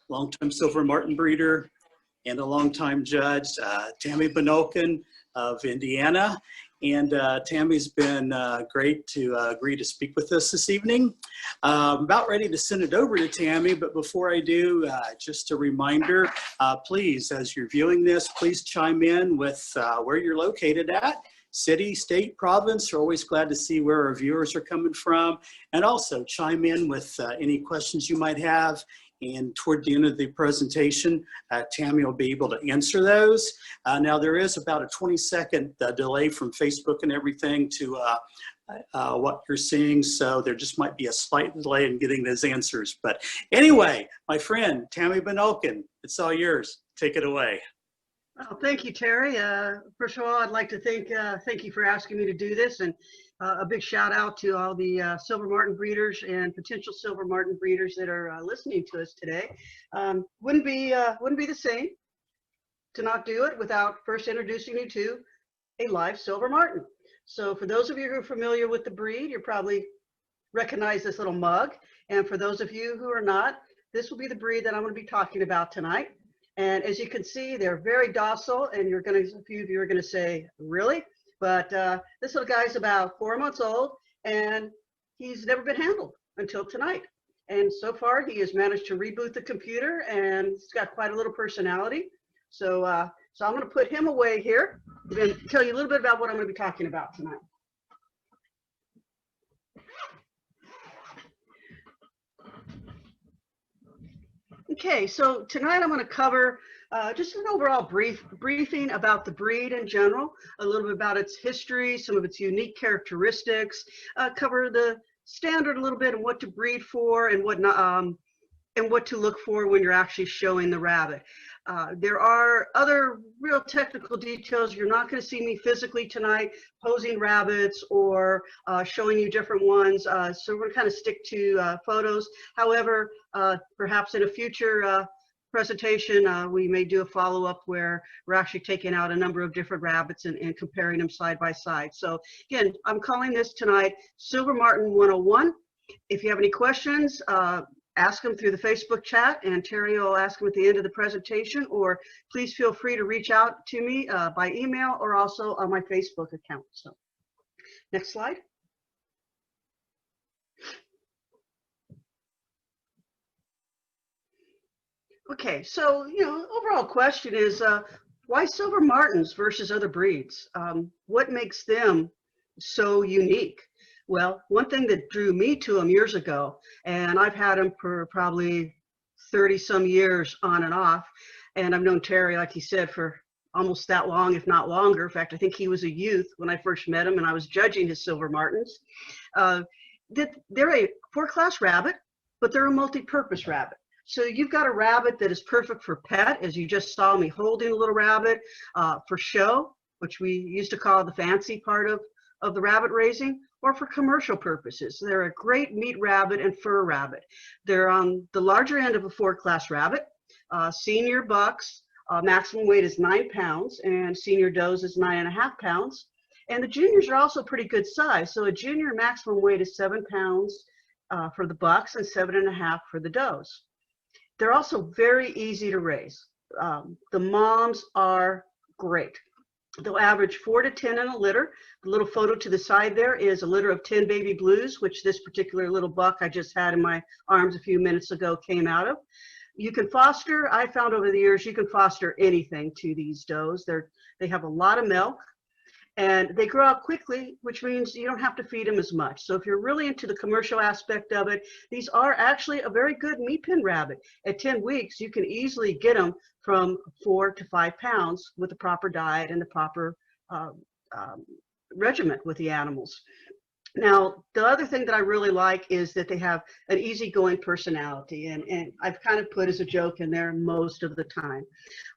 longtime Silver Marten breeder and a longtime judge, Tammy Benolkin of Indiana. And Tammy's been great to agree to speak with us this evening. I'm about ready to send it over to Tammy, but before I do, just a reminder, please, as you're viewing this, please chime in with where you're located at. City, state, province, we're always glad to see where our viewers are coming from. And also chime in with any questions you might have. And toward the end of the presentation, Tammy will be able to answer those. Now there is about a 20-second delay from Facebook and everything to what you're seeing. So there just might be a slight delay in getting those answers. But anyway, my friend, Tammy Benolkin, it's all yours. Take it away. Well, thank you, Terry. First of all, I'd like to thank you for asking me to do this, and a big shout out to all the Silver Marten breeders and potential Silver Marten breeders that are listening to us today. Wouldn't be the same to not do it without first introducing you to a live Silver Marten. So for those of you who are familiar with the breed, you probably recognize this little mug, and for those of you who are not, this will be the breed that I'm going to be talking about tonight. And as you can see, they're very docile, and a few of you are going to say, really? But this little guy's about 4 months old, and he's never been handled until tonight. And so far, he has managed to reboot the computer, and he's got quite a little personality. So I'm going to put him away here and tell you a little bit about what I'm going to be talking about tonight. Okay, so tonight I'm going to cover just an overall briefing about the breed in general, a little bit about its history, some of its unique characteristics, cover the standard a little bit and what to breed for and what not, and what to look for when you're actually showing the rabbit. There are other real technical details. You're not going to see me physically tonight posing rabbits or showing you different ones. So we're going to kind of stick to photos. However, perhaps in a future presentation, we may do a follow-up where we're actually taking out a number of different rabbits and comparing them side by side. So again, I'm calling this tonight Silver Marten 101. If you have any questions, ask them through the Facebook chat, and Terry will ask them at the end of the presentation, or please feel free to reach out to me by email or also on my Facebook account. So next slide. Okay, so, overall question is, why Silver Martens versus other breeds? What makes them so unique? Well, one thing that drew me to them years ago, and I've had them for probably 30 some years on and off, and I've known Terry, like he said, for almost that long, if not longer. In fact, I think he was a youth when I first met him and I was judging his Silver Martens. They're a 4-class rabbit, but they're a multi-purpose rabbit. So you've got a rabbit that is perfect for pet, as you just saw me holding a little rabbit, for show, which we used to call the fancy part of the rabbit raising, or for commercial purposes. They're a great meat rabbit and fur rabbit. They're on the larger end of a 4-class rabbit. Senior bucks, maximum weight is 9 pounds, and senior does is 9.5 pounds. And the juniors are also pretty good size. So a junior maximum weight is 7 pounds for the bucks and 7.5 for the does. They're also very easy to raise. The moms are great. They'll average 4 to 10 in a litter. The little photo to the side there is a litter of 10 baby blues, which this particular little buck I just had in my arms a few minutes ago came out of. You can foster, I found over the years, you can foster anything to these does. They have a lot of milk, and they grow up quickly, which means you don't have to feed them as much. So if you're really into the commercial aspect of it, these are actually a very good meat pen rabbit. At 10 weeks, you can easily get them from 4 to 5 pounds with the proper diet and the proper regimen with the animals. Now, the other thing that I really like is that they have an easygoing personality, and I've kind of put as a joke in there most of the time.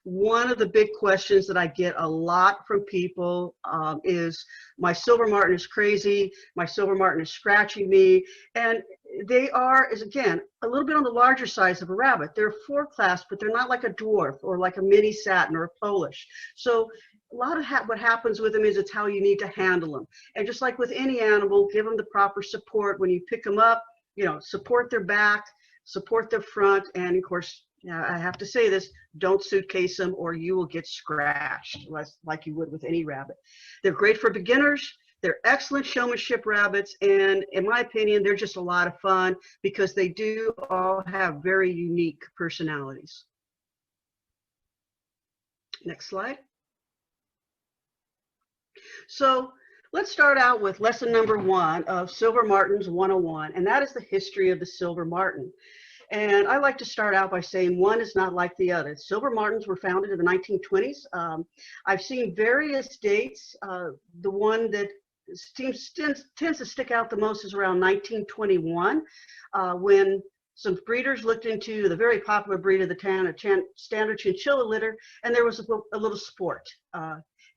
One of the big questions that I get a lot from people is, my Silver Marten is crazy, my Silver Marten is scratching me, and they are, again, a little bit on the larger size of a rabbit. They're 4-class, but they're not like a dwarf or like a mini satin or a Polish. So a lot of what happens with them is it's how you need to handle them. And just like with any animal, give them the proper support when you pick them up, support their back, support their front, and of course, Now, I have to say this, don't suitcase them or you will get scratched like you would with any rabbit. They're great for beginners. They're excellent showmanship rabbits, and in my opinion, they're just a lot of fun because they do all have very unique personalities. Next slide. So let's start out with lesson number 1 of Silver Martens 101, and that is the history of the Silver Martin. And I like to start out by saying one is not like the other. Silver Martens were founded in the 1920s. I've seen various dates. The one that tends to stick out the most is around 1921, when some breeders looked into the very popular breed of the standard chinchilla litter, and there was a little sport.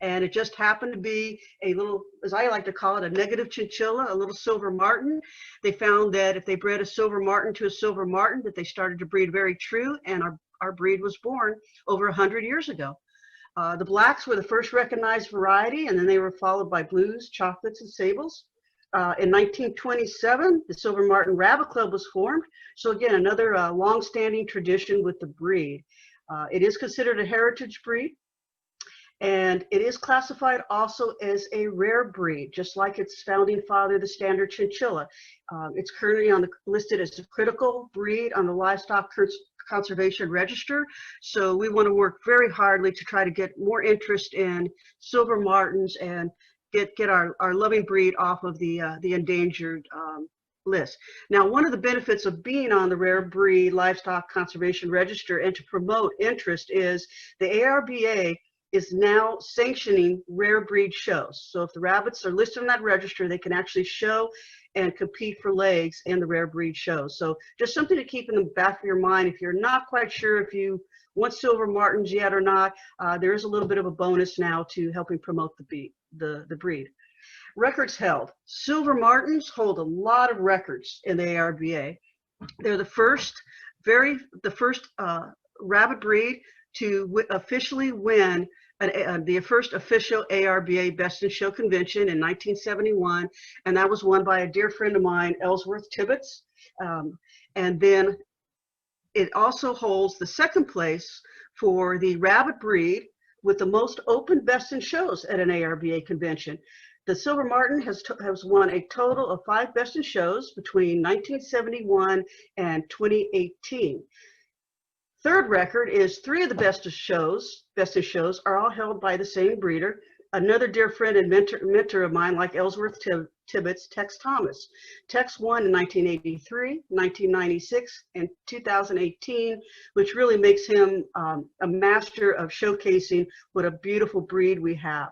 And it just happened to be a little, as I like to call it, a negative chinchilla, a little Silver Martin. They found that if they bred a Silver Martin to a Silver Martin, that they started to breed very true, and our breed was born over 100 years ago. The blacks were the first recognized variety, and then they were followed by blues, chocolates, and sables. In 1927, the Silver Martin Rabbit Club was formed. So again, another long-standing tradition with the breed. It is considered a heritage breed. And it is classified also as a rare breed, just like its founding father, the standard chinchilla. It's currently listed as a critical breed on the Livestock Conservation Register. So we want to work very hardly to try to get more interest in Silver Martens and get our loving breed off of the endangered list. Now, one of the benefits of being on the Rare Breed Livestock Conservation Register and to promote interest is the ARBA is now sanctioning rare breed shows. So if the rabbits are listed on that register, they can actually show and compete for legs in the rare breed shows. So just something to keep in the back of your mind. If you're not quite sure if you want Silver Martens yet or not, there is a little bit of a bonus now to helping promote the breed. Records held. Silver Martens hold a lot of records in the ARBA. They're the first rabbit breed to officially win the first official ARBA Best in Show convention in 1971, and that was won by a dear friend of mine, Ellsworth Tibbetts. And then it also holds the second place for the rabbit breed with the most open Best in Shows at an ARBA convention. The Silver Martin has won a total of 5 Best in Shows between 1971 and 2018. Third record is 3 of the best in shows are all held by the same breeder, another dear friend and mentor of mine like Ellsworth Tibbetts, Tex Thomas. Tex won in 1983, 1996, and 2018, which really makes him a master of showcasing what a beautiful breed we have.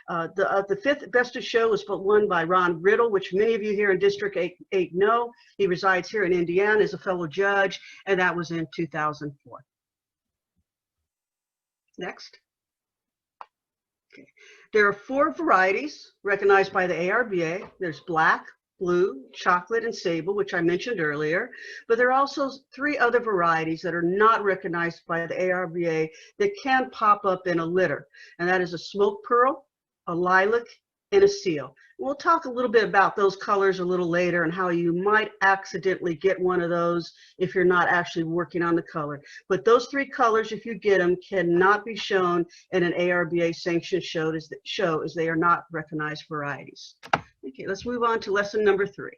The 5th Best of Show was won by Ron Riddle, which many of you here in District 8 know. He resides here in Indiana as a fellow judge, and that was in 2004. Next. Okay. There are 4 varieties recognized by the ARBA. There's black, blue, chocolate, and sable, which I mentioned earlier. But there are also 3 other varieties that are not recognized by the ARBA that can pop up in a litter, and that is a smoke pearl, a lilac, and a seal. We'll talk a little bit about those colors a little later and how you might accidentally get one of those if you're not actually working on the color. But those 3 colors, if you get them, cannot be shown in an ARBA sanctioned show as they are not recognized varieties. Okay, let's move on to lesson number 3.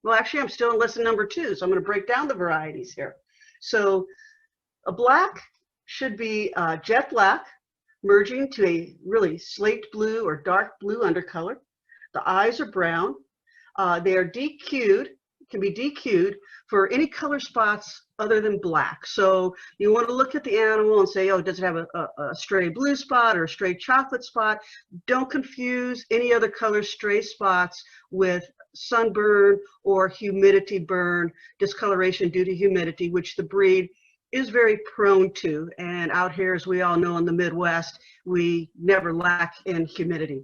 Well, actually, I'm still in lesson number 2, so I'm going to break down the varieties here. So a black should be jet black, merging to a really slate blue or dark blue undercolor. The eyes are brown. They are DQ'd, can be DQ'd for any color spots other than black. So you want to look at the animal and say, oh, does it have a stray blue spot or a stray chocolate spot? Don't confuse any other color stray spots with sunburn or humidity burn, discoloration due to humidity, which the breed is very prone to, and out here, as we all know, in the Midwest, we never lack in humidity.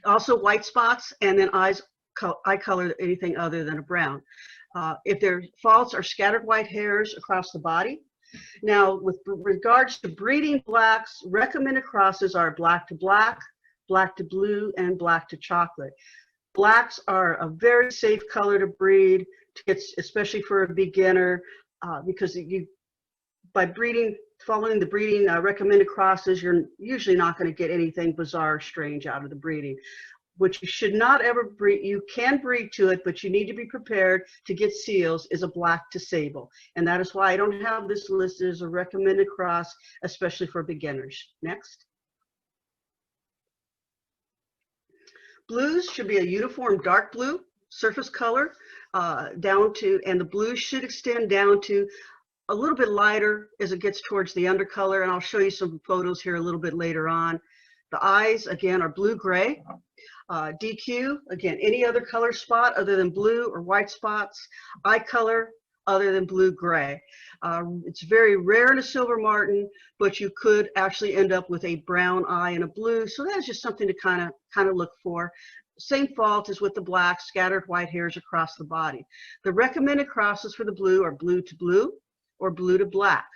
Also white spots, and then eye color anything other than a brown. If their faults are scattered white hairs across the body. Now, with regards to breeding blacks, recommended crosses are black to black, black to blue, and black to chocolate. Blacks are a very safe color to breed, especially for a beginner, because by following the breeding recommended crosses, you're usually not going to get anything bizarre or strange out of the breeding. Which you should not ever breed. You can breed to it, but you need to be prepared to get seals, is a black to sable. And that is why I don't have this listed as a recommended cross, especially for beginners. Next. Blues should be a uniform dark blue surface color and the blues should extend down to a little bit lighter as it gets towards the undercolor. And I'll show you some photos here a little bit later on. The eyes, again, are blue-gray. DQ, again, any other color spot other than blue or white spots. Eye color other than blue-gray. It's very rare in a Silver Marten, but you could actually end up with a brown eye and a blue. So that's just something to kind of look for. Same fault as with the black, scattered white hairs across the body. The recommended crosses for the blue are blue to blue or blue to black.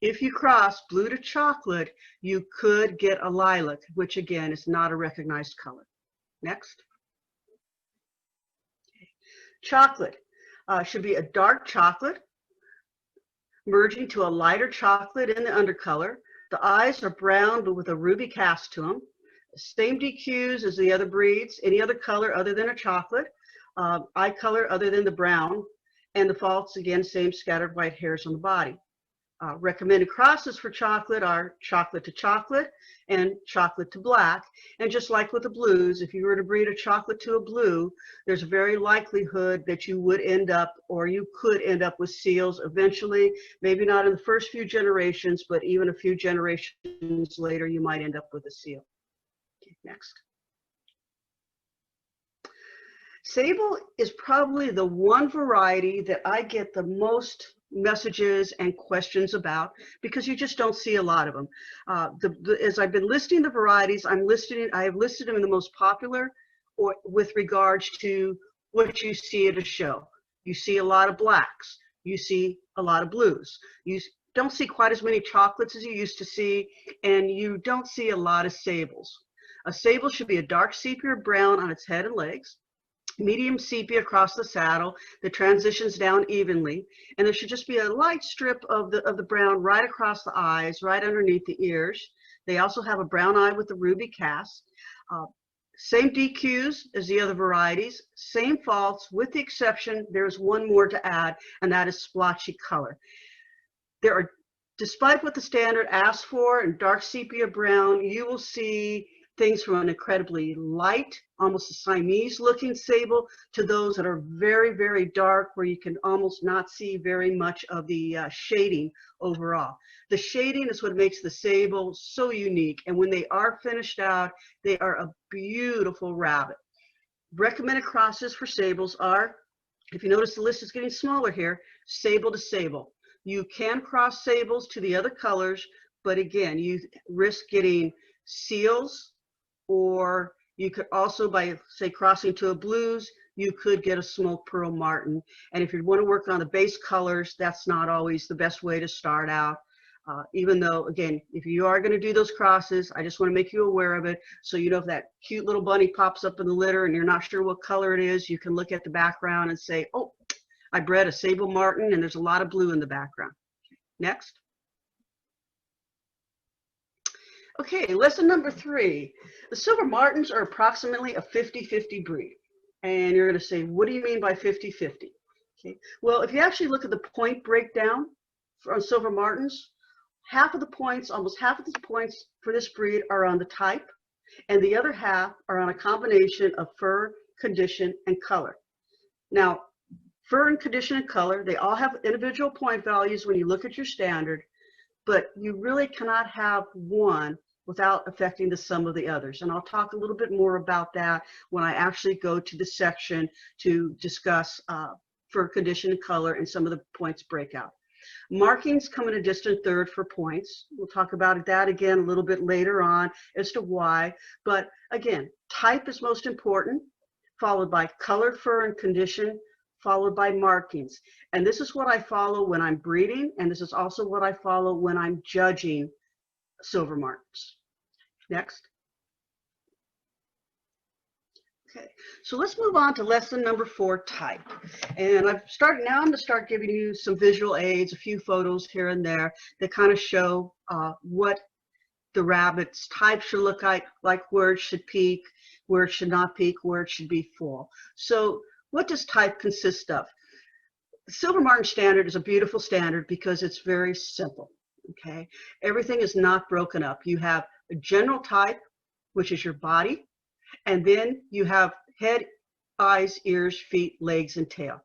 If you cross blue to chocolate, you could get a lilac, which again is not a recognized color. Next. Chocolate should be a dark chocolate, merging to a lighter chocolate in the undercolor. The eyes are brown, but with a ruby cast to them. Same DQs as the other breeds, any other color other than a chocolate, eye color other than the brown, and the faults, again, same scattered white hairs on the body. Recommended crosses for chocolate are chocolate to chocolate and chocolate to black. And just like with the blues, if you were to breed a chocolate to a blue, there's a very likelihood that you would end up, or you could end up with seals eventually, maybe not in the first few generations, but even a few generations later, you might end up with a seal. Okay, next. Sable is probably the one variety that I get the most messages and questions about, because you just don't see a lot of them. As I've been listing the varieties, I have listed them in the most popular, or with regards to what you see at a show. You see a lot of blacks, you see a lot of blues, you don't see quite as many chocolates as you used to see, and you don't see a lot of sables. A sable should be a dark sepia brown on its head and legs, medium sepia across the saddle that transitions down evenly, and there should just be a light strip of the brown right across the eyes, right underneath the ears. They also have a brown eye with the ruby cast. Same DQs as the other varieties, same faults, with the exception, there's one more to add, and that is splotchy color. Despite what the standard asks for in dark sepia brown, you will see things from an incredibly light, almost a Siamese looking sable, to those that are very, very dark, where you can almost not see very much of the shading overall. The shading is what makes the sable so unique, and when they are finished out, they are a beautiful rabbit. Recommended crosses for sables are, if you notice the list is getting smaller here, sable to sable. You can cross sables to the other colors, but again, you risk getting seals, or you could also, by say crossing to a blues, you could get a smoke pearl marten. And if you want to work on the base colors, that's not always the best way to start out. Even though, again, if you are going to do those crosses, I just want to make you aware of it. So you know, if that cute little bunny pops up in the litter and you're not sure what color it is, you can look at the background and say, oh, I bred a Sable Marten and there's a lot of blue in the background. Next. Okay, lesson number 3. The Silver Martens are approximately a 50-50 breed. And you're going to say, what do you mean by 50-50? Okay, well, if you actually look at the point breakdown on Silver Martens, almost half of the points for this breed are on the type, and the other half are on a combination of fur, condition, and color. Now, fur and condition and color, they all have individual point values when you look at your standard, but you really cannot have one without affecting the sum of the others. And I'll talk a little bit more about that when I actually go to the section to discuss fur, condition, and color and some of the points breakout. Markings come in a distant third for points. We'll talk about that again a little bit later on as to why. But again, type is most important, followed by color, fur, and condition, followed by markings. And this is what I follow when I'm breeding, and this is also what I follow when I'm judging Silver Martens. Next. Okay, so let's move on to lesson number 4, type. And I'm going to start giving you some visual aids, a few photos here and there that kind of show what the rabbit's type should look like where it should peak, where it should not peak, where it should be full. So what does type consist of? The Silver Marten standard is a beautiful standard because it's very simple, okay? Everything is not broken up. You have a general type, which is your body, and then you have head, eyes, ears, feet, legs, and tail.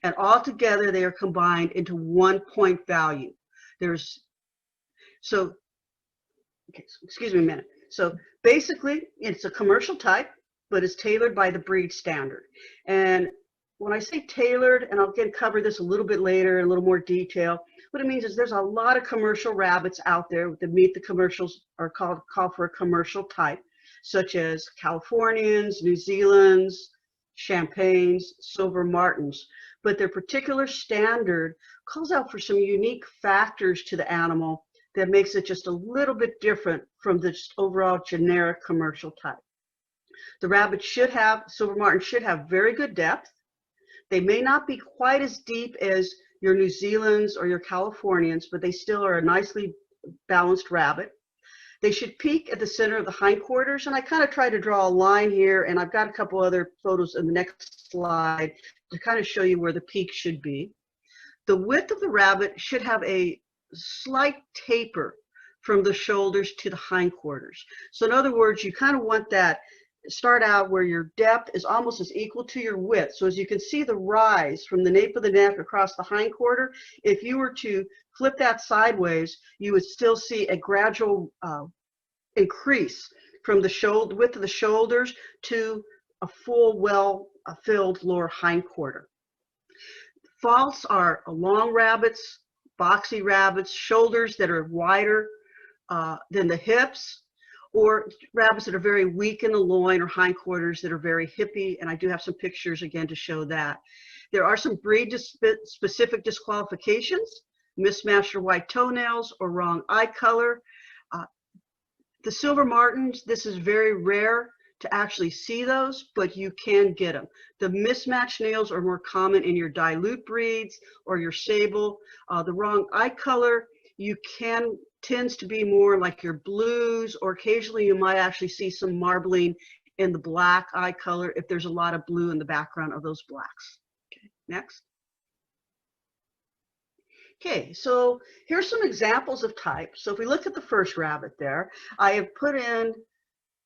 And all together they are combined into one point value. So excuse me a minute. So basically it's a commercial type, but it's tailored by the breed standard. And when I say tailored, and I'll again cover this a little bit later in a little more detail, what it means is there's a lot of commercial rabbits out there that meet the commercials or call for a commercial type, such as Californians, New Zealands, Champagnes, Silver Martens. But their particular standard calls out for some unique factors to the animal that makes it just a little bit different from the overall generic commercial type. The rabbit Silver Marten should have very good depth. They may not be quite as deep as your New Zealands or your Californians, but they still are a nicely balanced rabbit. They should peak at the center of the hindquarters, and I kind of try to draw a line here, and I've got a couple other photos in the next slide to kind of show you where the peak should be. The width of the rabbit should have a slight taper from the shoulders to the hindquarters. So in other words, you kind of want that start out where your depth is almost as equal to your width. So as you can see the rise from the nape of the neck across the hindquarter, if you were to flip that sideways, you would still see a gradual increase from the width of the shoulders to a full, well-filled lower hindquarter. Faults are long rabbits, boxy rabbits, shoulders that are wider than the hips, or rabbits that are very weak in the loin or hindquarters that are very hippy, and I do have some pictures again to show that. There are some breed-specific disqualifications, mismatched or white toenails or wrong eye color. The Silver Martens, this is very rare to actually see those, but you can get them. The mismatched nails are more common in your dilute breeds or your Sable. The wrong eye color, tends to be more like your blues, or occasionally you might actually see some marbling in the black eye color if there's a lot of blue in the background of those blacks. Okay, next. Okay, so here's some examples of types. So if we look at the first rabbit there, I have put in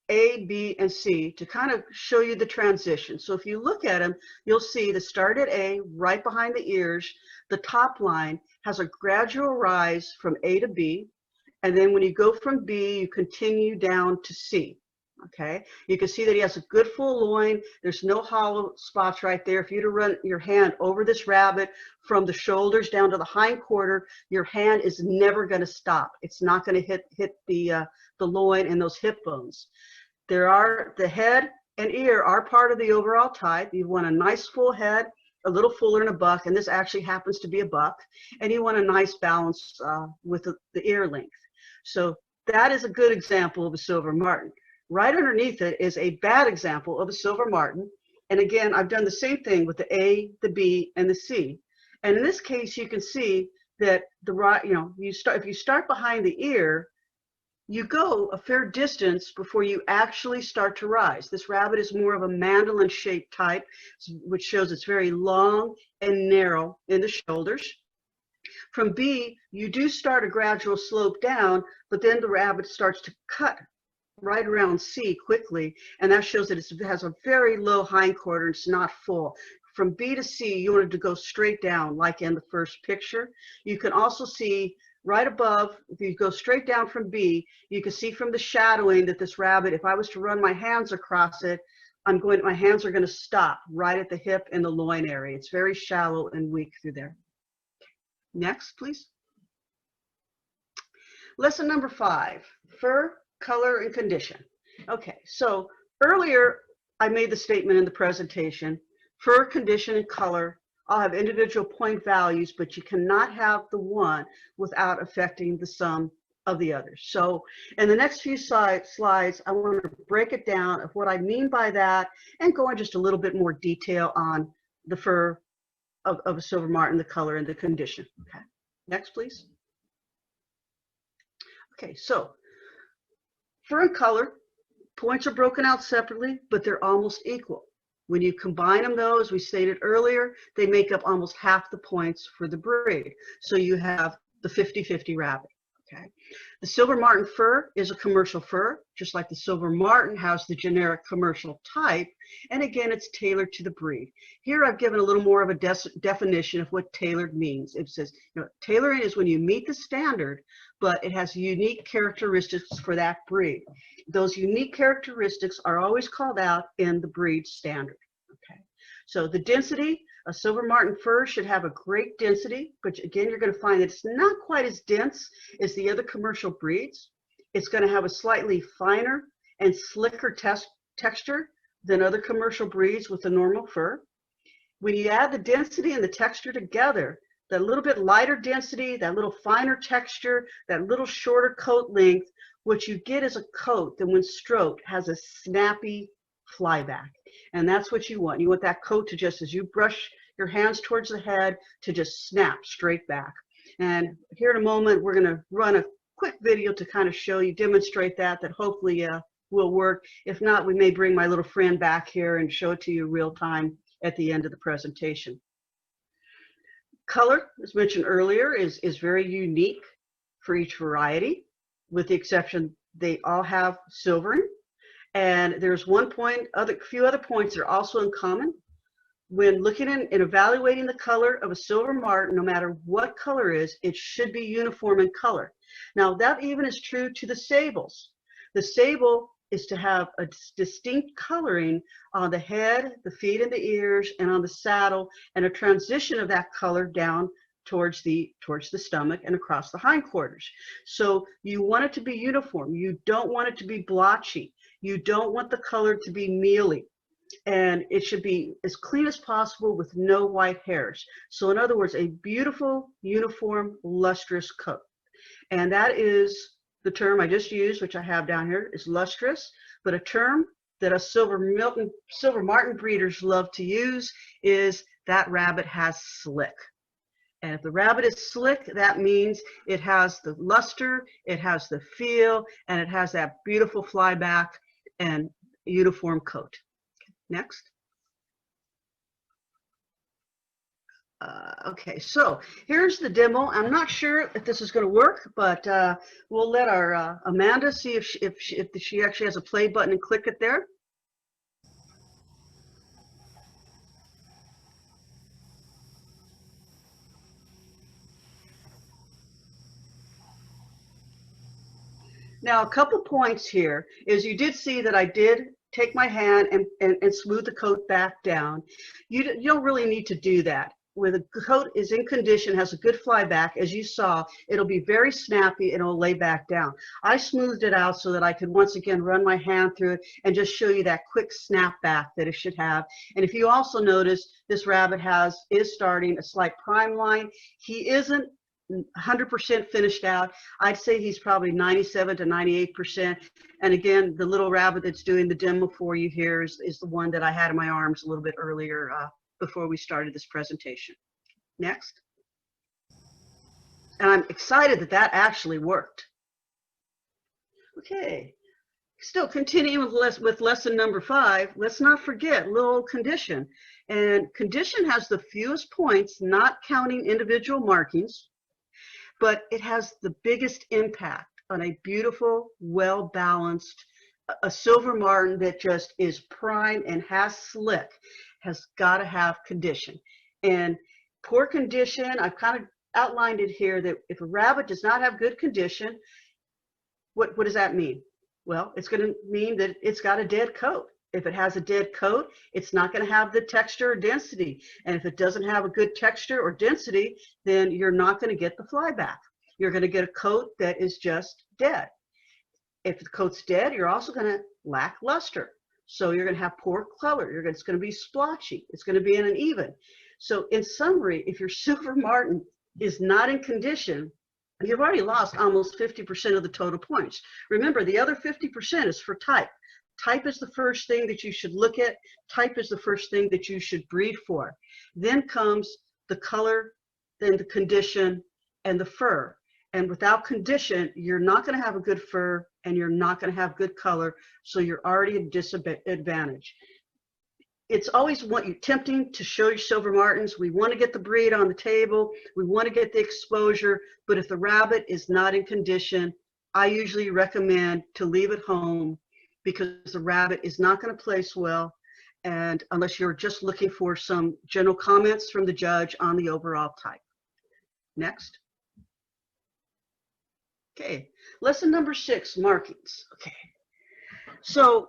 A, B, and C to kind of show you the transition. So if you look at them, you'll see the start at A, right behind the ears, the top line has a gradual rise from A to B, and then when you go from B, you continue down to C. Okay, you can see that he has a good full loin. There's no hollow spots right there. If you were to run your hand over this rabbit from the shoulders down to the hindquarter, your hand is never going to stop. It's not going to hit the loin and those hip bones. The head and ear are part of the overall type. You want a nice full head, a little fuller than a buck, and this actually happens to be a buck, and you want a nice balance with the ear length. So that is a good example of a Silver Marten. Right underneath it is a bad example of a Silver Marten. And again, I've done the same thing with the A, the B, and the C. And in this case, you can see that if you start behind the ear, you go a fair distance before you actually start to rise. This rabbit is more of a mandolin-shaped type, which shows it's very long and narrow in the shoulders. From B, you do start a gradual slope down, but then the rabbit starts to cut right around C quickly, and that shows that it has a very low hindquarter. It's not full. From B to C, you want it to go straight down, like in the first picture. You can also see right above, if you go straight down from B, you can see from the shadowing that this rabbit, if I was to run my hands across it, my hands are going to stop right at the hip and the loin area. It's very shallow and weak through there. Next, please. Lesson number 5, fur, color, and condition. Okay, so earlier I made the statement in the presentation, fur, condition, and color all have individual point values, but you cannot have the one without affecting the sum of the others. So in the next few slides, I want to break it down of what I mean by that and go in just a little bit more detail on the fur of a Silver Marten, the color and the condition. Okay, next please. Okay, so fur and color, points are broken out separately, but they're almost equal. When you combine them though, as we stated earlier, they make up almost half the points for the breed. So you have the 50-50 rabbit. Okay. The Silver Marten fur is a commercial fur, just like the Silver Marten has the generic commercial type, and again, it's tailored to the breed. Here I've given a little more of a definition of what tailored means. It says, tailoring is when you meet the standard, but it has unique characteristics for that breed. Those unique characteristics are always called out in the breed standard. Okay. So the density, a Silver Marten fur should have a great density, but again, you're going to find that it's not quite as dense as the other commercial breeds. It's going to have a slightly finer and slicker texture than other commercial breeds with the normal fur. When you add the density and the texture together, that little bit lighter density, that little finer texture, that little shorter coat length, what you get is a coat that when stroked has a snappy flyback. And that's what you want. You want that coat to just, as you brush your hands towards the head, to just snap straight back. And here in a moment, we're going to run a quick video to kind of show you, demonstrate that hopefully will work. If not, we may bring my little friend back here and show it to you real time at the end of the presentation. Color, as mentioned earlier, is very unique for each variety, with the exception they all have silvering. And there's one point, few other points that are also in common. When looking and evaluating the color of a Silver Marten, no matter what color is, it should be uniform in color. Now that even is true to the Sables. The Sable is to have a distinct coloring on the head, the feet and the ears, and on the saddle, and a transition of that color down towards the stomach and across the hindquarters. So you want it to be uniform. You don't want it to be blotchy. You don't want the color to be mealy. And it should be as clean as possible with no white hairs. So in other words, a beautiful, uniform, lustrous coat. And that is the term I just used, which I have down here, is lustrous, but a term that us Silver Marten breeders love to use is that rabbit has slick. And if the rabbit is slick, that means it has the luster, it has the feel, and it has that beautiful flyback and uniform coat. Next. Okay, so here's the demo. I'm not sure if this is going to work, but we'll let our Amanda see if she actually has a play button and click it there. Now, a couple points here is you did see that I did take my hand and smooth the coat back down. You don't really need to do that. When the coat is in condition, has a good flyback, as you saw, it'll be very snappy and it'll lay back down. I smoothed it out so that I could once again run my hand through it and just show you that quick snap back that it should have. And if you also notice, this rabbit is starting a slight prime line. He isn't 100% finished out. I'd say he's probably 97 to 98%. And again, the little rabbit that's doing the demo for you here is the one that I had in my arms a little bit earlier before we started this presentation. Next. And I'm excited that that actually worked. Okay. Still continuing with lesson number 5, let's not forget little condition. And condition has the fewest points, not counting individual markings, but it has the biggest impact on a beautiful, well-balanced, a Silver Marten that just is prime and has slick, has got to have condition. And poor condition, I've kind of outlined it here, that if a rabbit does not have good condition, what does that mean? Well, it's going to mean that it's got a dead coat. If it has a dead coat, it's not going to have the texture or density. And if it doesn't have a good texture or density, then you're not going to get the flyback. You're going to get a coat that is just dead. If the coat's dead, you're also going to lack luster. So you're going to have poor color. It's going to be splotchy. It's going to be uneven. So in summary, if your Silver Marten is not in condition, you've already lost almost 50% of the total points. Remember, the other 50% is for type. Type is the first thing that you should look at. Type is the first thing that you should breed for. Then comes the color, then the condition, and the fur. And without condition, you're not going to have a good fur and you're not going to have good color. So you're already at a disadvantage. It's always tempting to show your Silver Martens. We want to get the breed on the table. We want to get the exposure. But if the rabbit is not in condition, I usually recommend to leave it home, because the rabbit is not going to place well, and unless you're just looking for some general comments from the judge on the overall type. Next. Okay, lesson number 6, markings. Okay, so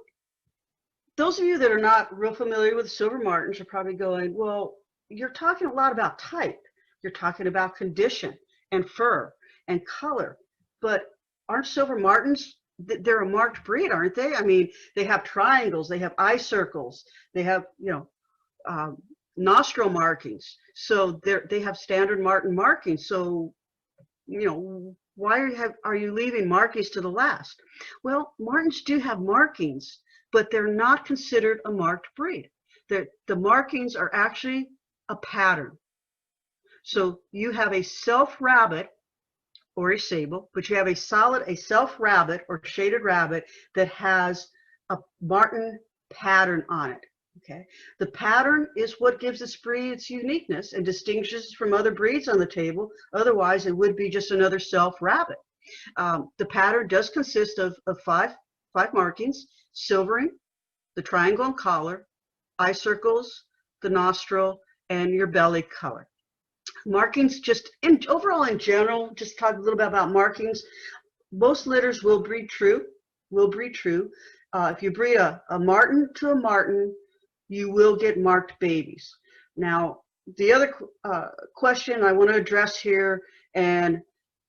those of you that are not real familiar with Silver Martens are probably going, well, you're talking a lot about type. You're talking about condition and fur and color, but aren't Silver Martens, they're a marked breed, aren't they? I mean, they have triangles, they have eye circles, they have, nostril markings. So they have standard Marten markings. So, why are you leaving markings to the last? Well, Martens do have markings, but they're not considered a marked breed. The markings are actually a pattern. So you have a self rabbit or a sable, but you have a self rabbit or shaded rabbit that has a Marten pattern on it. Okay, the pattern is what gives this breed its uniqueness and distinguishes it from other breeds on the table. Otherwise, it would be just another self rabbit. The pattern does consist of five markings: silvering, the triangle and collar, eye circles, the nostril, and your belly color. Markings, overall in general, just talk a little bit about markings. Most litters will breed true. If you breed a Marten to a Marten, you will get marked babies. Now, the other question I want to address here, and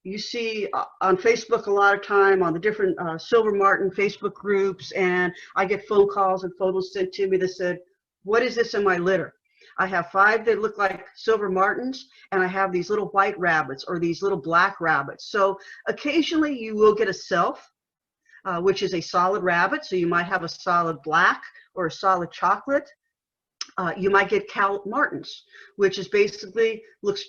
you see on Facebook a lot of time on the different Silver Marten Facebook groups, and I get phone calls and photos sent to me that said, what is this in my litter? I have 5 that look like Silver Martens, and I have these little white rabbits or these little black rabbits. So occasionally you will get a self, which is a solid rabbit. So you might have a solid black or a solid chocolate. You might get Cal Martens, which is basically looks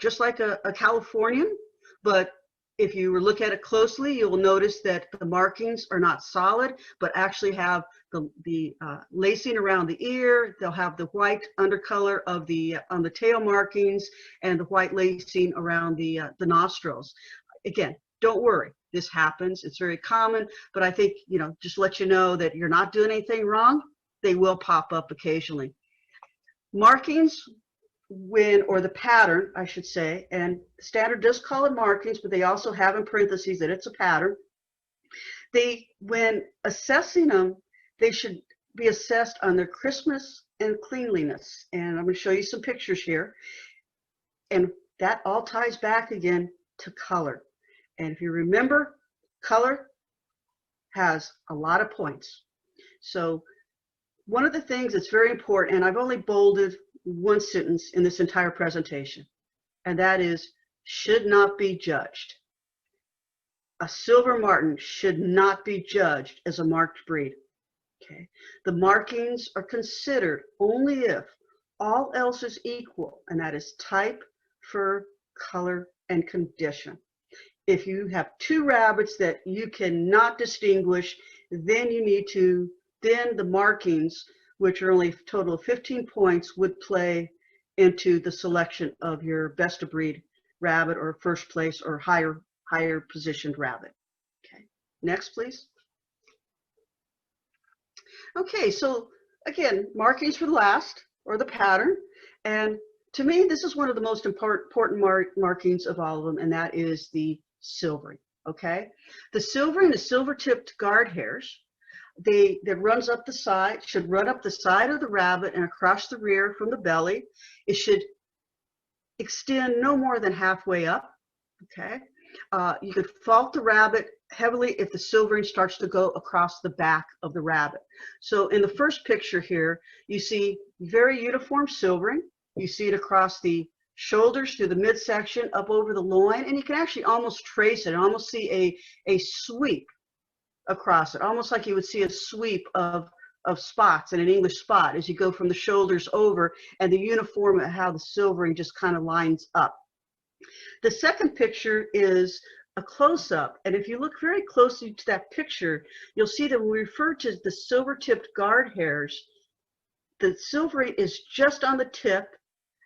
just like a Californian, but if you look at it closely, you will notice that the markings are not solid, but actually have the lacing around the ear. They'll have the white undercolor of on the tail markings and the white lacing around the nostrils. Again, don't worry, this happens. It's very common, but I think, just let you know that you're not doing anything wrong. They will pop up occasionally. Markings, or the pattern, I should say, and standard does call it markings, but they also have in parentheses that it's a pattern. When assessing them, they should be assessed on their crispness and cleanliness. And I'm going to show you some pictures here. And that all ties back again to color. And if you remember, color has a lot of points. So one of the things that's very important, and I've only bolded one sentence in this entire presentation, and that is, should not be judged. A Silver Marten should not be judged as a marked breed. Okay, the markings are considered only if all else is equal, and that is type, fur, color, and condition. If you have 2 rabbits that you cannot distinguish, then the markings, which are only a total of 15 points, would play into the selection of your best of breed rabbit or first place or higher positioned rabbit. Okay, next please. Okay, so again, markings for the last, or the pattern, and to me this is one of the most important markings of all of them, and that is the silvering. Okay, the silvering, the silver tipped guard hairs, that runs up the side, should run up the side of the rabbit and across the rear from the belly. It should extend no more than halfway up. Okay, you could fault the rabbit heavily if the silvering starts to go across the back of the rabbit. So in the first picture here, you see very uniform silvering. You see it across the shoulders through the midsection up over the loin, and you can actually almost trace it and almost see a sweep across it, almost like you would see a sweep of spots in an English spot as you go from the shoulders over, and the uniform of how the silvering just kind of lines up. The second picture is a close-up, and if you look very closely to that picture, you'll see that when we refer to the silver-tipped guard hairs, the silvering is just on the tip,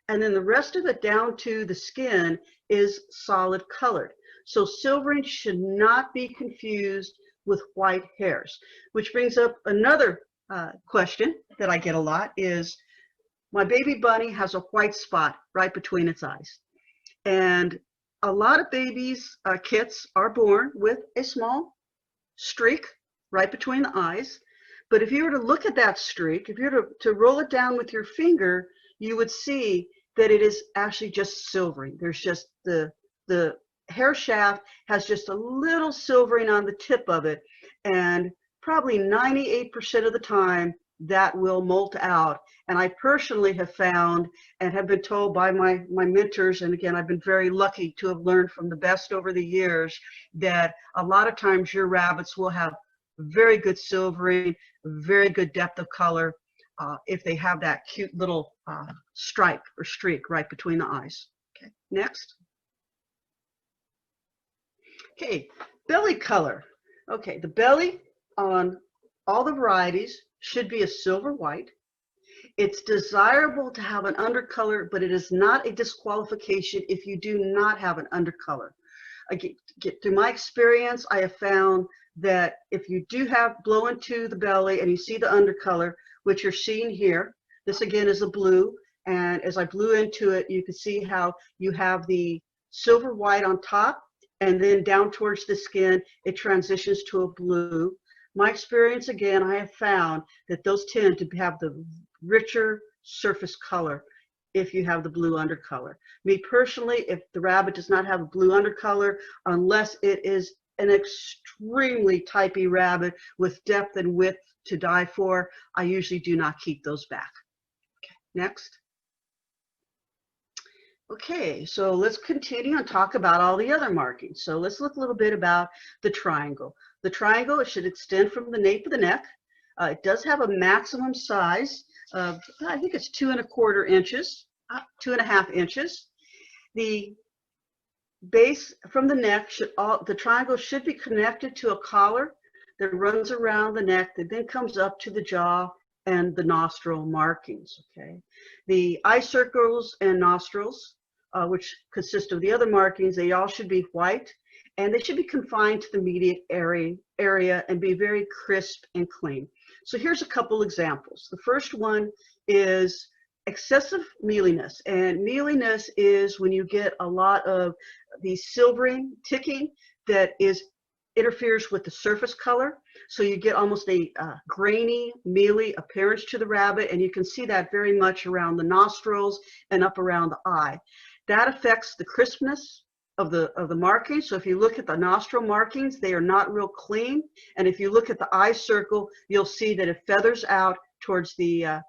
and then the rest of it down to the skin is solid colored. So silvering should not be confused with white hairs, which brings up another question that I get a lot is, my baby bunny has a white spot right between its eyes. And a lot of babies, kits, are born with a small streak right between the eyes. But if you were to look at that streak, if you were to roll it down with your finger, you would see that it is actually just silvering. There's just the hair shaft has just a little silvering on the tip of it. And probably 98% of the time, that will molt out. And I personally have found and have been told by my mentors, and again, I've been very lucky to have learned from the best over the years, that a lot of times your rabbits will have very good silvering, very good depth of color, if they have that cute little stripe or streak right between the eyes. Okay, next. Okay, belly color. Okay, the belly on all the varieties should be a silver white. It's desirable to have an undercolor, but it is not a disqualification if you do not have an undercolor. Through my experience, I have found that if you do have blow into the belly and you see the undercolor, which you're seeing here, this again is a blue, and as I blew into it, you can see how you have the silver white on top, and then down towards the skin, it transitions to a blue. My experience, again, I have found that those tend to have the richer surface color if you have the blue undercolor. Me personally, if the rabbit does not have a blue undercolor, unless it is an extremely typey rabbit with depth and width to die for, I usually do not keep those back. Okay, next. Okay, so let's continue and talk about all the other markings. So let's look a little bit about the triangle. The triangle, it should extend from the nape of the neck. It does have a maximum size of, I think it's 2¼ inches, 2½ inches. The base from the neck, the triangle should be connected to a collar that runs around the neck that then comes up to the jaw and the nostril markings, okay? The eye circles and nostrils, which consist of the other markings, they all should be white, and they should be confined to the medial area and be very crisp and clean. So here's a couple examples. The first one is excessive mealiness, and mealiness is when you get a lot of the silvering ticking that interferes with the surface color. So you get almost a grainy, mealy appearance to the rabbit, and you can see that very much around the nostrils and up around the eye. That affects the crispness of the markings. So if you look at the nostril markings, they are not real clean. And if you look at the eye circle, you'll see that it feathers out towards the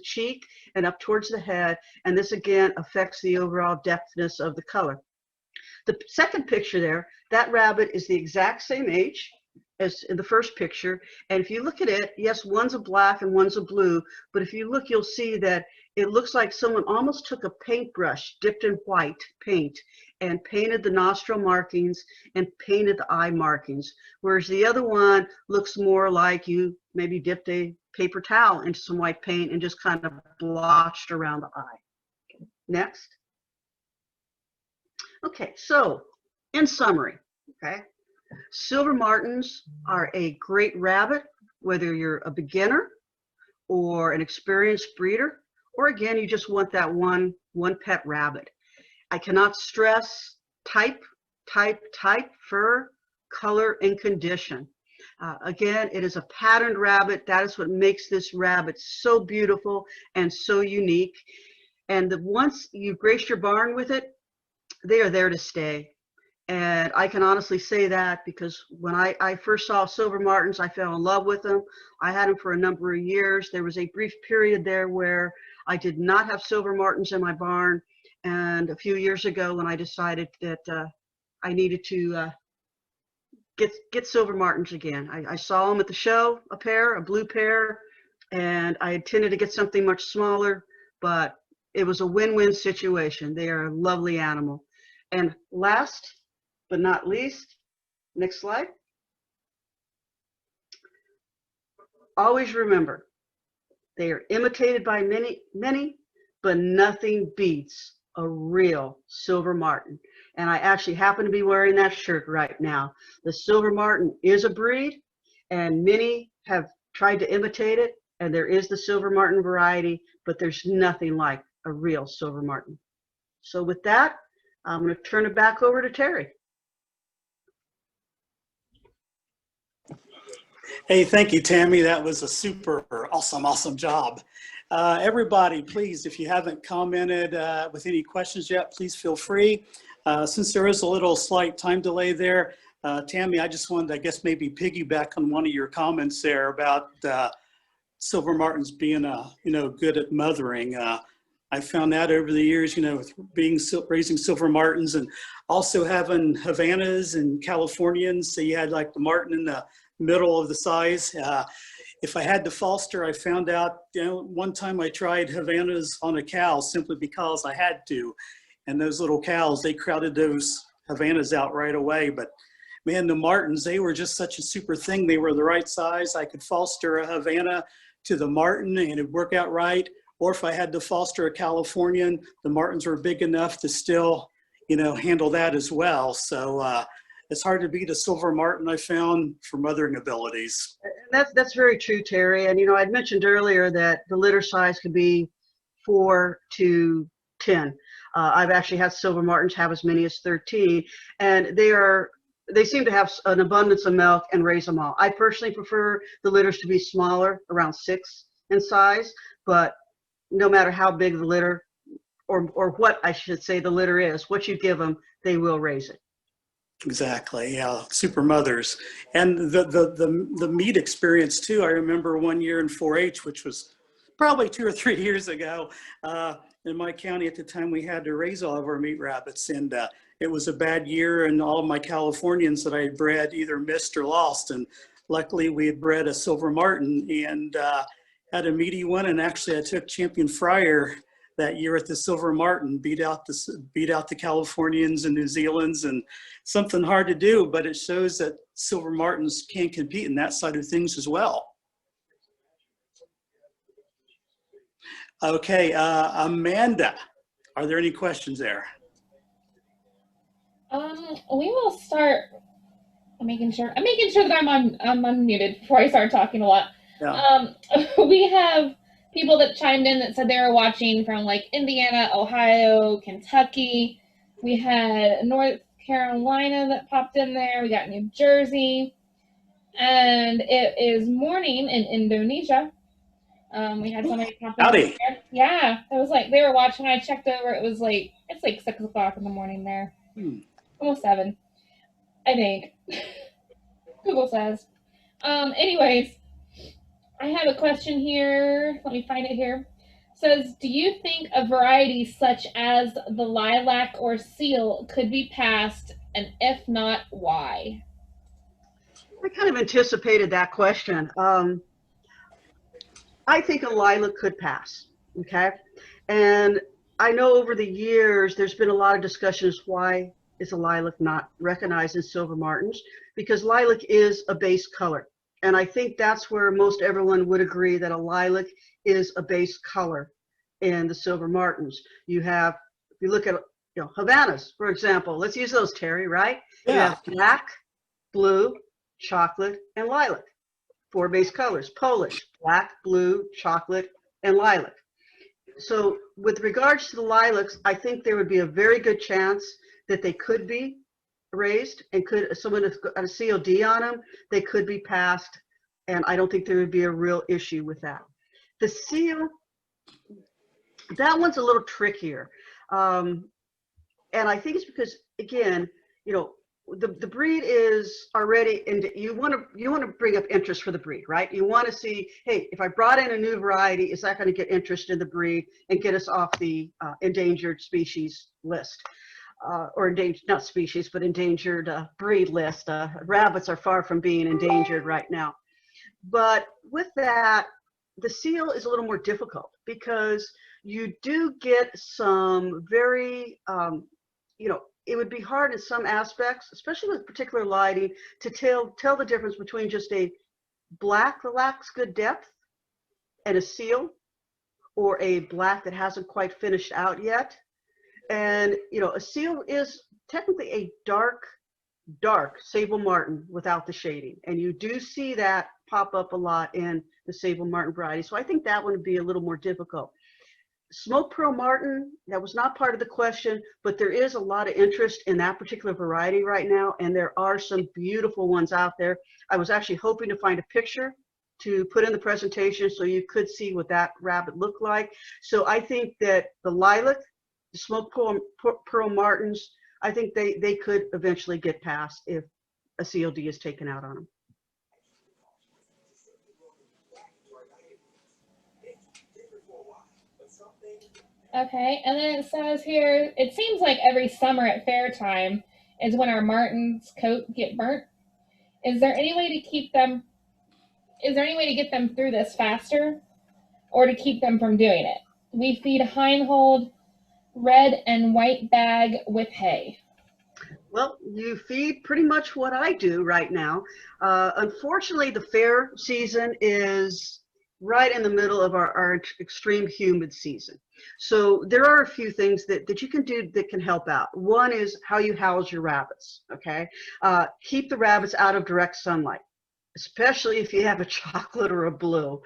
cheek and up towards the head. And this again affects the overall depthness of the color. The second picture there, that rabbit is the exact same age as in the first picture. And if you look at it, yes, one's a black and one's a blue, but if you look, you'll see that it looks like someone almost took a paintbrush dipped in white paint and painted the nostril markings and painted the eye markings. Whereas the other one looks more like you maybe dipped a paper towel into some white paint and just kind of blotched around the eye. Okay. Next. Okay, so in summary, okay, Silver Martens are a great rabbit, whether you're a beginner or an experienced breeder, or again, you just want that one pet rabbit. I cannot stress type, fur, color, and condition. Again, it is a patterned rabbit. That is what makes this rabbit so beautiful and so unique. And once you grace your barn with it, they are there to stay. And I can honestly say that because when I first saw Silver Martens, I fell in love with them. I had them for a number of years. There was a brief period there where I did not have Silver Martens in my barn, And a few years ago when I decided that I needed to get Silver Martens again. I saw them at the show, a blue pair, and I intended to get something much smaller, but it was a win-win situation. They are a lovely animal. And last but not least, next slide. Always remember, they are imitated by many, but nothing beats a real Silver Marten. And I actually happen to be wearing that shirt right now. The Silver Marten is a breed, and many have tried to imitate it, and there is the Silver Marten variety, but there's nothing like a real Silver Marten. So with that, I'm going to turn it back over to Terry. Hey, thank you, Tammy. That was a super awesome job. Everybody, please, if you haven't commented with any questions yet, please feel free. Since there is a little slight time delay there, Tammy, I just wanted to, I guess, maybe piggyback on one of your comments there about Silver Martens being, good at mothering. I found that over the years, with raising Silver Martens and also having Havanas and Californians. So you had like the Marten in the middle of the size. If I had to foster, I found out, one time I tried Havanas on a cow simply because I had to. And those little cows, they crowded those Havanas out right away. But man, the Martens, they were just such a super thing. They were the right size. I could foster a Havana to the Marten and it'd work out right. Or if I had to foster a Californian, the Martens were big enough to still, handle that as well. So it's hard to beat a Silver Marten, I found, for mothering abilities. That's very true, Terry. And I'd mentioned earlier that the litter size could be 4 to 10. I've actually had Silver Martens have as many as 13, and they seem to have an abundance of milk and raise them all. I personally prefer the litters to be smaller, around 6 in size, but no matter how big the litter, or what I should say the litter is, what you give them, they will raise it. Exactly, yeah, super mothers. And the meat experience too, I remember one year in 4-H, which was probably 2 or 3 years ago, in my county at the time, we had to raise all of our meat rabbits, and it was a bad year, and all of my Californians that I had bred either missed or lost, and luckily we had bred a Silver Marten and had a meaty one, and actually I took Champion Fryer that year at the Silver Marten, beat out the Californians and New Zealands, and something hard to do, but it shows that Silver Martens can compete in that side of things as well. Okay, Amanda, are there any questions there? We will start. I'm making sure that I'm unmuted before I start talking a lot. Yeah. We have people that chimed in that said they were watching from like Indiana, Ohio, Kentucky. We had North Carolina that popped in there. We got New Jersey, and it is morning in Indonesia. We had somebody pop in there. Yeah, it was like they were watching. I checked over. It's like 6 o'clock in the morning there. Almost 7, I think. Google says. Anyways, I have a question here. Let me find it here. It says, do you think a variety such as the Lilac or Seal could be passed, and if not, why? I kind of anticipated that question. I think a Lilac could pass, okay? And I know over the years there's been a lot of discussions why is a Lilac not recognized in Silver Martens, because Lilac is a base color. And I think that's where most everyone would agree that a Lilac is a base color in the Silver Martens. You have, if you look at, Havanas, for example, let's use those, Terry, right? Yeah. You have black, blue, chocolate, and lilac. 4 base colors. Polish, black, blue, chocolate, and lilac. So with regards to the lilacs, I think there would be a very good chance that they could be raised, and someone has got a COD on them, they could be passed, and I don't think there would be a real issue with that. The Seal, that one's a little trickier. And I think it's because, again, the breed is already, and you want to bring up interest for the breed, right? You want to see, hey, if I brought in a new variety, is that going to get interest in the breed and get us off the endangered species list? Or endangered, not species, but endangered breed list. Rabbits are far from being endangered right now. But with that, the seal is a little more difficult because you do get some very, it would be hard in some aspects, especially with particular lighting, to tell the difference between just a black that lacks good depth and a seal, or a black that hasn't quite finished out yet. And, a seal is technically a dark Sable Marten without the shading. And you do see that pop up a lot in the Sable Marten variety. So I think that one would be a little more difficult. Smoke Pearl Marten, that was not part of the question, but there is a lot of interest in that particular variety right now. And there are some beautiful ones out there. I was actually hoping to find a picture to put in the presentation so you could see what that rabbit looked like. So I think that the Lilac, the Smoke Pearl Martens, I think they could eventually get passed if a COD is taken out on them. Okay, and then it says here, it seems like every summer at fair time is when our martens' coat get burnt. Is there any way to keep them, is there any way to get them through this faster or to keep them from doing it? We feed Heinhold red and white bag with hay. Well, you feed pretty much what I do right now. Unfortunately, the fair season is right in the middle of our extreme humid season. So there are a few things that you can do that can help out. One is how you house your rabbits, okay? Keep the rabbits out of direct sunlight, especially if you have a chocolate or a blue.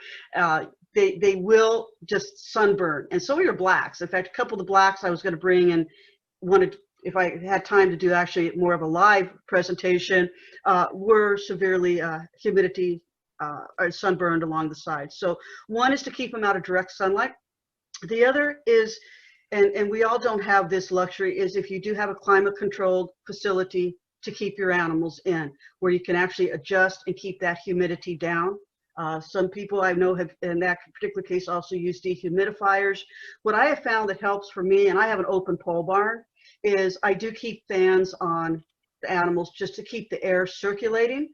They will just sunburn, and so are your blacks. In fact, a couple of the blacks I was going to bring and wanted, if I had time to do actually more of a live presentation, were severely humidity or sunburned along the sides. So one is to keep them out of direct sunlight. The other is, and we all don't have this luxury, is if you do have a climate controlled facility to keep your animals in, where you can actually adjust and keep that humidity down. Some people I know have, in that particular case, also use dehumidifiers. What I have found that helps for me, and I have an open pole barn, is I do keep fans on the animals just to keep the air circulating.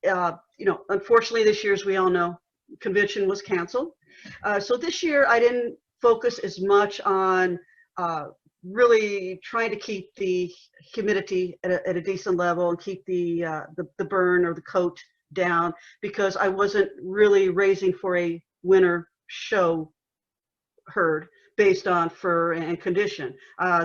Unfortunately this year, as we all know, convention was canceled. So this year I didn't focus as much on really trying to keep the humidity at a decent level and keep the burn or the coat down, because I wasn't really raising for a winter show herd based on fur and condition.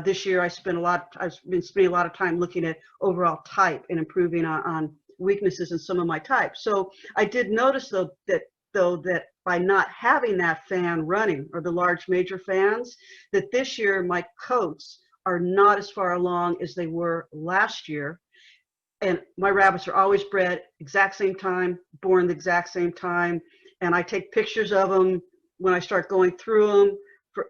This year I've been spending a lot of time looking at overall type and improving on weaknesses in some of my types. So I did notice that by not having that fan running, or the large major fans, that this year my coats are not as far along as they were last year. And my rabbits are always bred exact same time, born the exact same time. And I take pictures of them when I start going through them,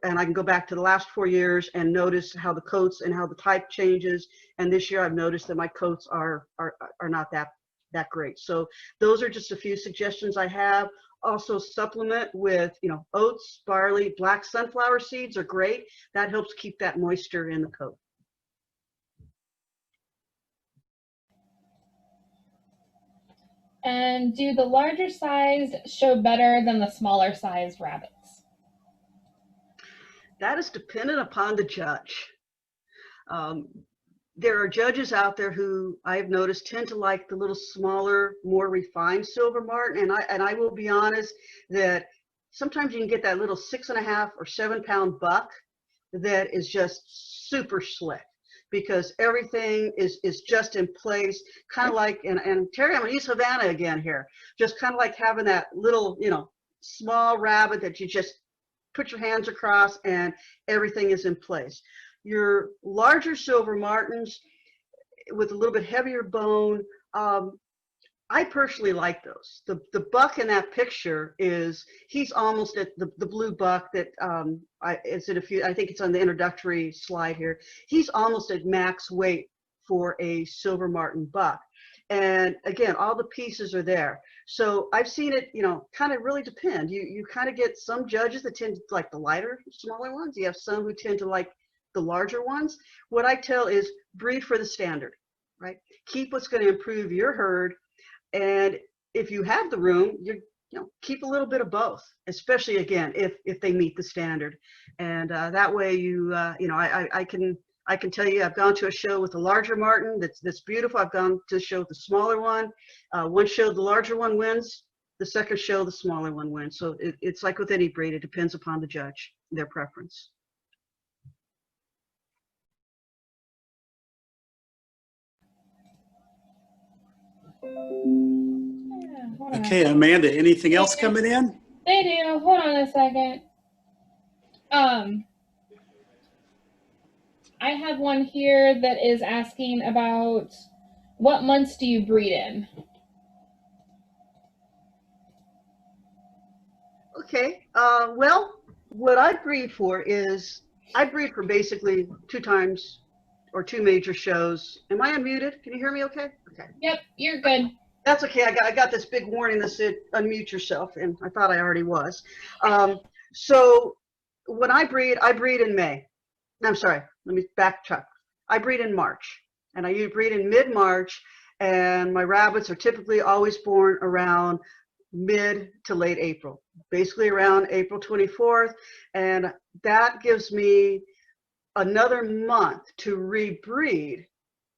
and I can go back to the last 4 years and notice how the coats and how the type changes. And this year I've noticed that my coats are not that great. So those are just a few suggestions I have. Also supplement with, oats, barley, black sunflower seeds are great. That helps keep that moisture in the coat. And do the larger size show better than the smaller size rabbits? That is dependent upon the judge. There are judges out there who I've noticed tend to like the little smaller, more refined Silver Marten, and I will be honest that sometimes you can get that little 6.5 or 7 pound buck that is just super slick, because everything is just in place, kind of like, and Terry, I'm gonna use Havana again here, just kind of like having that little, small rabbit that you just put your hands across and everything is in place. Your larger Silver Martens with a little bit heavier bone, I personally like those. The buck in that picture he's almost at the blue buck that I think it's on the introductory slide here. He's almost at max weight for a Silver Marten buck. And again, all the pieces are there. So I've seen it, you know, kind of really depend. You kind of get some judges that tend to like the lighter, smaller ones. You have some who tend to like the larger ones. What I tell is breed for the standard, right? Keep what's going to improve your herd. And if you have the room, you know, keep a little bit of both, especially again, if they meet the standard. And that way you know, I can tell you, I've gone to a show with a larger marten that's beautiful. I've gone to a show with a smaller one. One show, the larger one wins. The second show, the smaller one wins. So it's like with any breed, it depends upon the judge, their preference. Yeah, Okay, Amanda, anything else coming in? They do. Hold on a second. I have one here that is asking about what months do you breed in? Okay. Well, what I breed for is I breed for basically 2 times or 2 major shows. Am I unmuted? Can you hear me okay? Okay. Yep, you're good. That's okay. I got this big warning that said unmute yourself, and I thought I already was. So when I breed in May. I'm sorry, let me backtrack. I breed in March, and I breed in mid-March, and my rabbits are typically always born around mid to late April, basically around April 24th, and that gives me another month to rebreed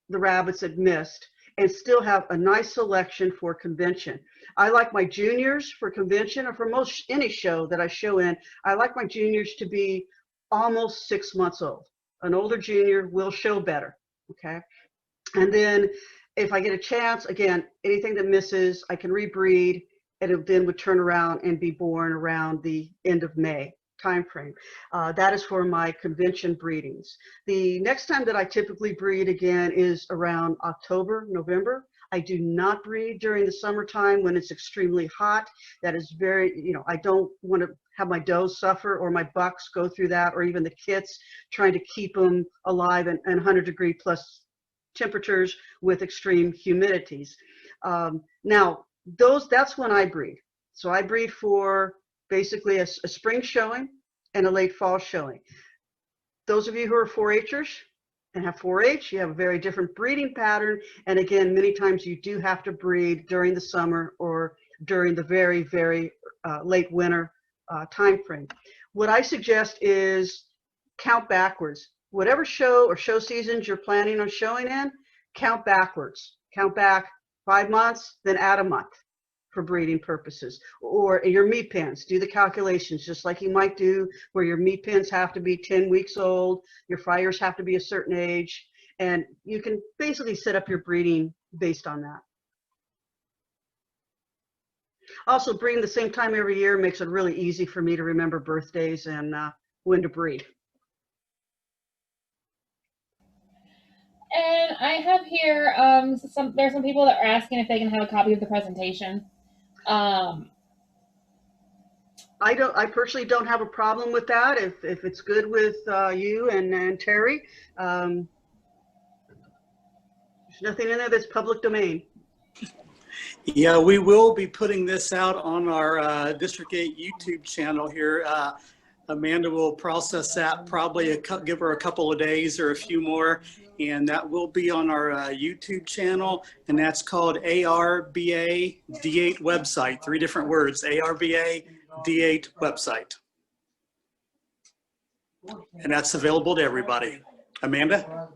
the rabbits that missed and still have a nice selection for convention. I like my juniors for convention, or for most any show that I show in, I like my juniors to be almost 6 months old. An older junior will show better, okay? And then if I get a chance, again, anything that misses, I can rebreed, and it then would turn around and be born around the end of May timeframe. That is for my convention breedings. The next time that I typically breed again is around October, November. I do not breed during the summertime when it's extremely hot. That is very, you know, I don't want to have my does suffer or my bucks go through that, or even the kits, trying to keep them alive in 100-degree plus temperatures with extreme humidities. Now, that's when I breed. So I breed for basically a spring showing and a late fall showing. Those of you who are 4-Hers and have 4-H, you have a very different breeding pattern. And again, many times you do have to breed during the summer or during the very, very late winter time frame. What I suggest is count backwards. Whatever show or show seasons you're planning on showing in, count backwards. Count back 5 months, then add a month for breeding purposes. Or your meat pens, do the calculations just like you might do where your meat pens have to be 10 weeks old, your fryers have to be a certain age, and you can basically set up your breeding based on that. Also, breeding the same time every year makes it really easy for me to remember birthdays and when to breed. And I have here, there's some people that are asking if they can have a copy of the presentation. I personally don't have a problem with that if it's good with you and Terry. There's nothing in there that's public domain. Yeah, we will be putting this out on our District 8 YouTube channel here. Amanda will process that, probably give her a couple of days or a few more, and that will be on our YouTube channel, and that's called ARBA D8 website. 3 different words, ARBA D8 website. And that's available to everybody. Amanda?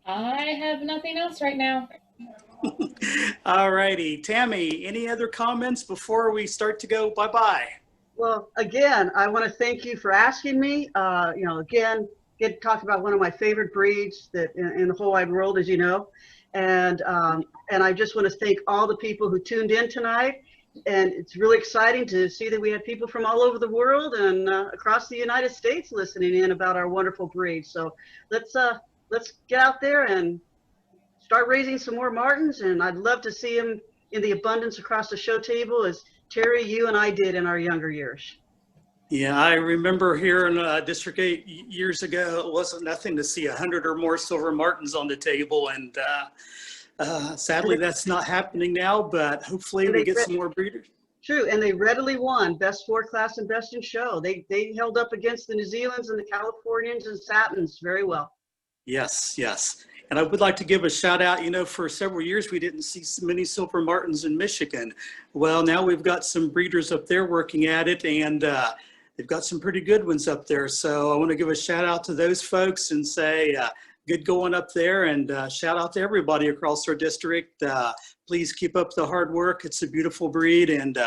I have nothing else right now. All righty. Tammy, any other comments before we start to go bye-bye? Well, again, I want to thank you for asking me. You know, again, get to talk about one of my favorite breeds that in the whole wide world, as you know. And I just want to thank all the people who tuned in tonight. And it's really exciting to see that we have people from all over the world and across the United States listening in about our wonderful breed. So let's get out there and start raising some more Martens. And I'd love to see them in the abundance across the show table as Terry, you and I did in our younger years. Yeah, I remember here in District 8 years ago, it wasn't nothing to see 100 or more Silver Martens on the table. And And sadly, they, that's not happening now, but hopefully and we they get re- some more breeders. true, and they readily won Best Sport Class and Best in Show. They held up against the New Zealands and the Californians and Satins very well. Yes, yes. And I would like to give a shout out, for several years we didn't see so many Silver Martins in Michigan. Well, now we've got some breeders up there working at it, and they've got some pretty good ones up there. So I want to give a shout out to those folks and say good going up there, and shout out to everybody across our district. Please keep up the hard work. It's a beautiful breed, and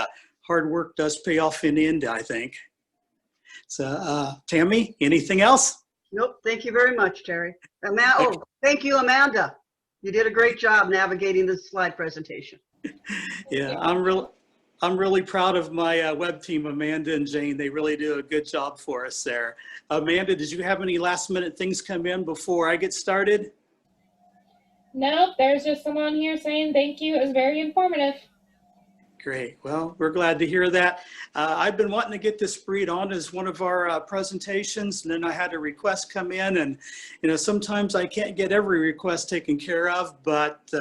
hard work does pay off in the end, I think. So Tammy, anything else? Nope, thank you very much, Terry. Oh, thank you, Amanda. You did a great job navigating this slide presentation. Yeah, I'm really proud of my web team, Amanda and Jane. They really do a good job for us there. Amanda, did you have any last minute things come in before I get started? No, there's just someone here saying thank you. It was very informative. Great. Well, we're glad to hear that. I've been wanting to get this breed on as one of our presentations, and then I had a request come in, and sometimes I can't get every request taken care of, but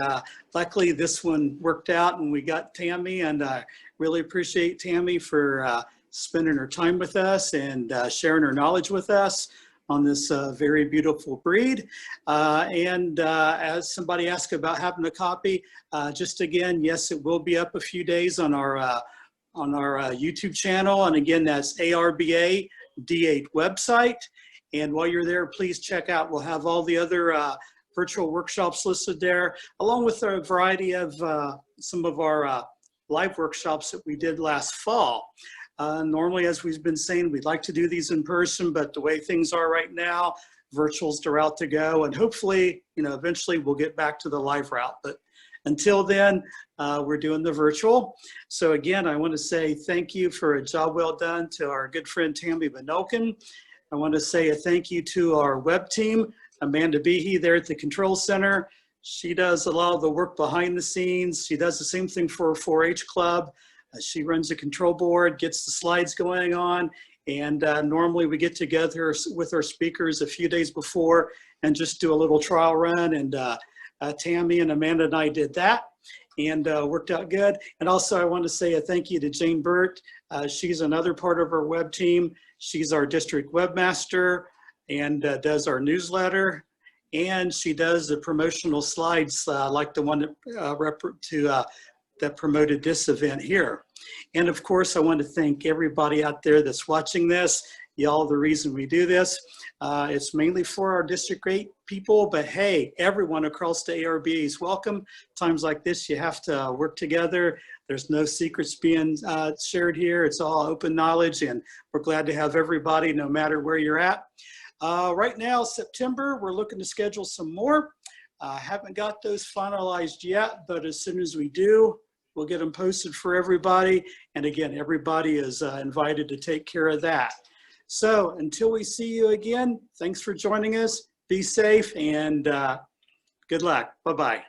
luckily this one worked out, and we got Tammy, and I really appreciate Tammy for spending her time with us and sharing her knowledge with us on this very beautiful breed. As somebody asked about having a copy, just again, yes, it will be up a few days on our YouTube channel. And again, that's ARBA D8 website. And while you're there, please check out, we'll have all the other virtual workshops listed there, along with a variety of some of our live workshops that we did last fall. Normally, as we've been saying, we'd like to do these in person, but the way things are right now, virtual's the route to go. And hopefully, eventually we'll get back to the live route. But until then, we're doing the virtual. So again, I want to say thank you for a job well done to our good friend Tammy Benolkin. I want to say a thank you to our web team, Amanda Behe there at the Control Center. She does a lot of the work behind the scenes. She does the same thing for a 4-H club. She runs the control board, gets the slides going on, and normally we get together with our speakers a few days before and just do a little trial run, and Tammy and Amanda and I did that, and worked out good. And also I want to say a thank you to Jane Burt. She's another part of our web team. She's our district webmaster and does our newsletter, and she does the promotional slides like the one that promoted this event here. And of course, I want to thank everybody out there that's watching this. Y'all are the reason we do this. It's mainly for our District 8 people, but hey, everyone across the ARBA is welcome. Times like this, you have to work together. There's no secrets being shared here. It's all open knowledge, and we're glad to have everybody, no matter where you're at. Right now, September, we're looking to schedule some more. Haven't got those finalized yet, but as soon as we do, we'll get them posted for everybody. And again, everybody is invited to take care of that. So until we see you again, thanks for joining us. Be safe and good luck. Bye-bye.